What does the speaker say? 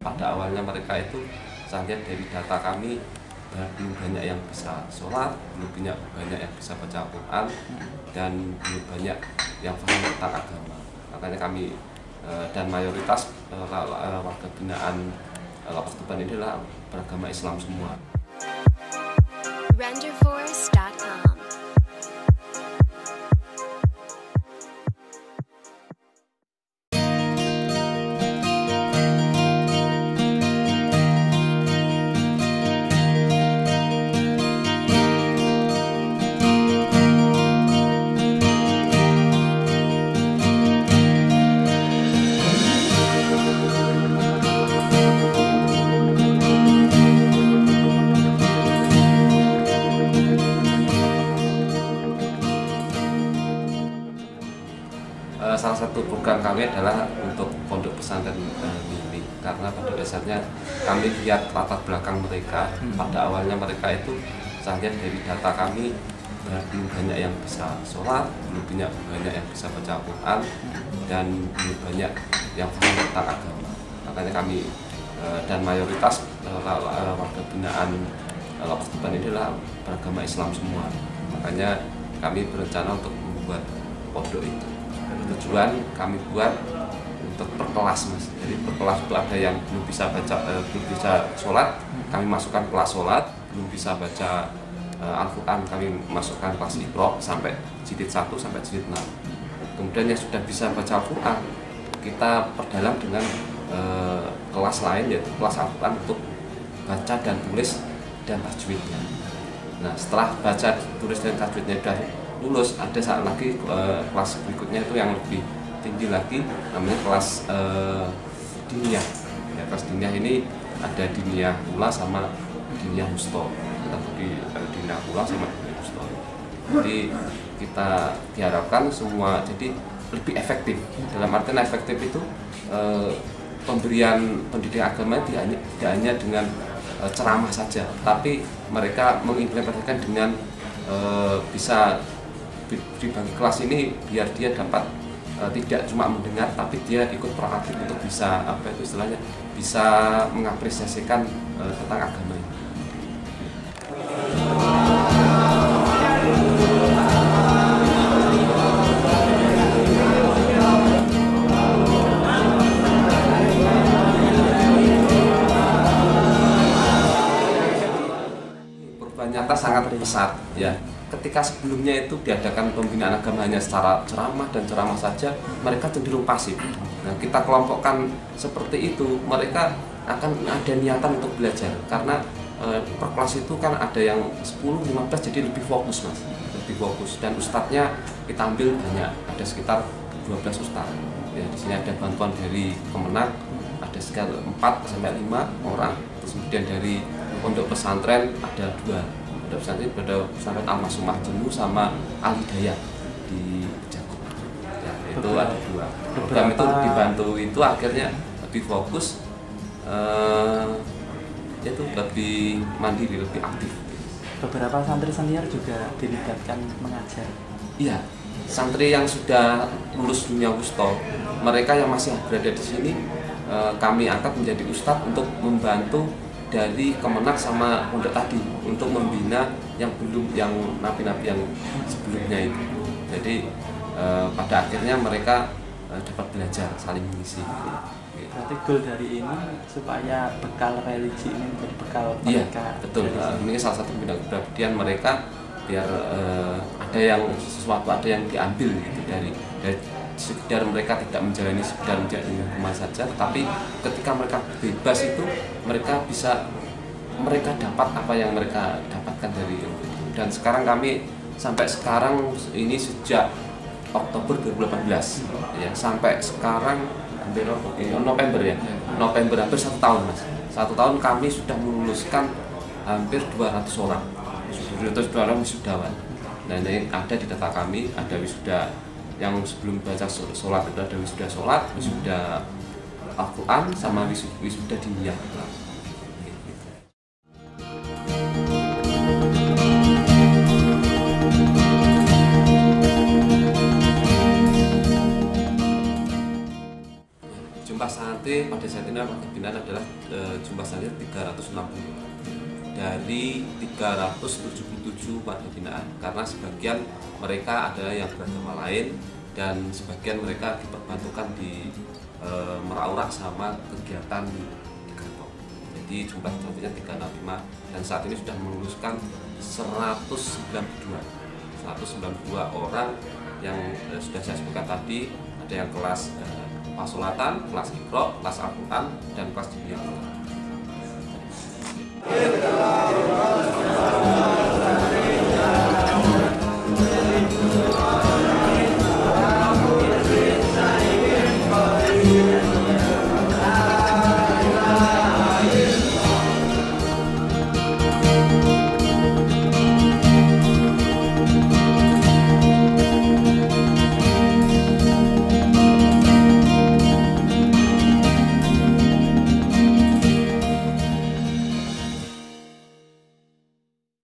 Pada awalnya mereka itu, saya lihat dari data kami, belum banyak yang bisa sholat, belum banyak yang bisa baca Al-Quran, dan belum banyak yang paham tentang agama. Makanya kami dan mayoritas warga binaan Lapas Tuban ini adalah beragama Islam semua. Renderforce.com. Salah satu program kami adalah untuk pondok pesantren mini, karena pada dasarnya kami lihat latar belakang mereka. Pada awalnya mereka itu, saya lihat dari data kami, belum banyak yang bisa sholat, belum banyak yang bisa baca Al-Quran, dan belum banyak yang paham tentang agama. Makanya kami dan mayoritas warga binaan Lapas Tuban ini adalah beragama Islam semua. Makanya kami berencana untuk membuat pondok itu. Tujuan kami buat untuk per kelas, Mas. Jadi per kelas itu ada yang belum bisa baca, belum bisa sholat, kami masukkan kelas sholat. Belum bisa baca Al-Quran, kami masukkan kelas Iqra sampai jilid 1 sampai jilid 6. Kemudian yang sudah bisa baca Al-Quran, kita perdalam dengan kelas lain, yaitu kelas Al-Quran untuk baca dan tulis dan tajwidnya. Nah, setelah baca, tulis dan tajwidnya sudah lulus, ada saat lagi kelas berikutnya itu yang lebih tinggi lagi, namanya kelas diniyah. Ya, kelas diniyah ini ada diniyah ula sama diniyah wusta. Kita bagi diniyah ula sama diniyah wusta. Jadi kita diharapkan semua jadi lebih efektif. Dalam artian efektif itu pemberian pendidikan agama tidak hanya dengan ceramah saja, tapi mereka mengimplementasikan dengan bisa di bagi kelas ini biar dia dapat tidak cuma mendengar, tapi dia ikut proaktif untuk bisa istilahnya bisa mengapresiasikan tentang agama ini. Perubahan nyata sangat pesat, ya. Ketika sebelumnya itu diadakan pembinaan agama hanya secara ceramah dan ceramah saja, mereka cenderung pasif. Nah, kita kelompokkan seperti itu, mereka akan ada niatan untuk belajar, karena per kelas itu kan ada yang 10-15, jadi lebih fokus, Mas, lebih fokus. Dan ustadznya kita ambil banyak, ada sekitar 12 ustadz. Ya, di sini ada bantuan dari Kemenak, ada sekitar 4-5 orang. Terus kemudian dari pondok pesantren ada 2. Pada pesantren Al-Masumah Jenu sama Al-Hidayah di Jago. Ya, itu ada 2. Program itu dibantu itu akhirnya lebih fokus, itu lebih mandiri, lebih aktif. Beberapa santri senior juga dilibatkan mengajar. Iya, santri yang sudah lulus dunia wusta, mereka yang masih berada di sini, kami angkat menjadi ustadz untuk membantu dari Kemenak sama pondok tadi untuk membina yang napi-napi yang sebelumnya itu. Jadi pada akhirnya mereka dapat belajar saling mengisi. Berarti goal dari ini supaya bekal religi ini menjadi bekal mereka. Iya, betul. Ini salah satu bidang kepribadian mereka, biar ada yang diambil gitu dari sekedar mereka tidak menjalani sekedar menjalani hukuman saja, tetapi ketika mereka bebas itu mereka dapat apa yang mereka dapatkan dari ilmu itu. Dan sekarang kami sampai sekarang ini sejak Oktober 2018 ya, sampai sekarang hampir November ya, November hampir 1 tahun, Mas. 1 tahun kami sudah meluluskan hampir 200 orang wisudawan. Nah, ini ada di data kami, ada wisuda yang sebelum baca sholat itu ada wisuda sholat, wisuda Al-Quran, sama wisuda diniyah. Jumlah santri pada saat ini selanjutnya warga binaan adalah jumlah santri 360 dari 377 warga binaan, karena sebagian mereka adalah yang beragama lain dan sebagian mereka diperbantukan di Meraurak sama kegiatan di Gampong. Jadi jumlah santrinya 365 dan saat ini sudah meluluskan 192 orang yang sudah saya sebutkan tadi. Ada yang kelas pasolatan, kelas Iqra, kelas Al-Quran, dan kelas Dunia.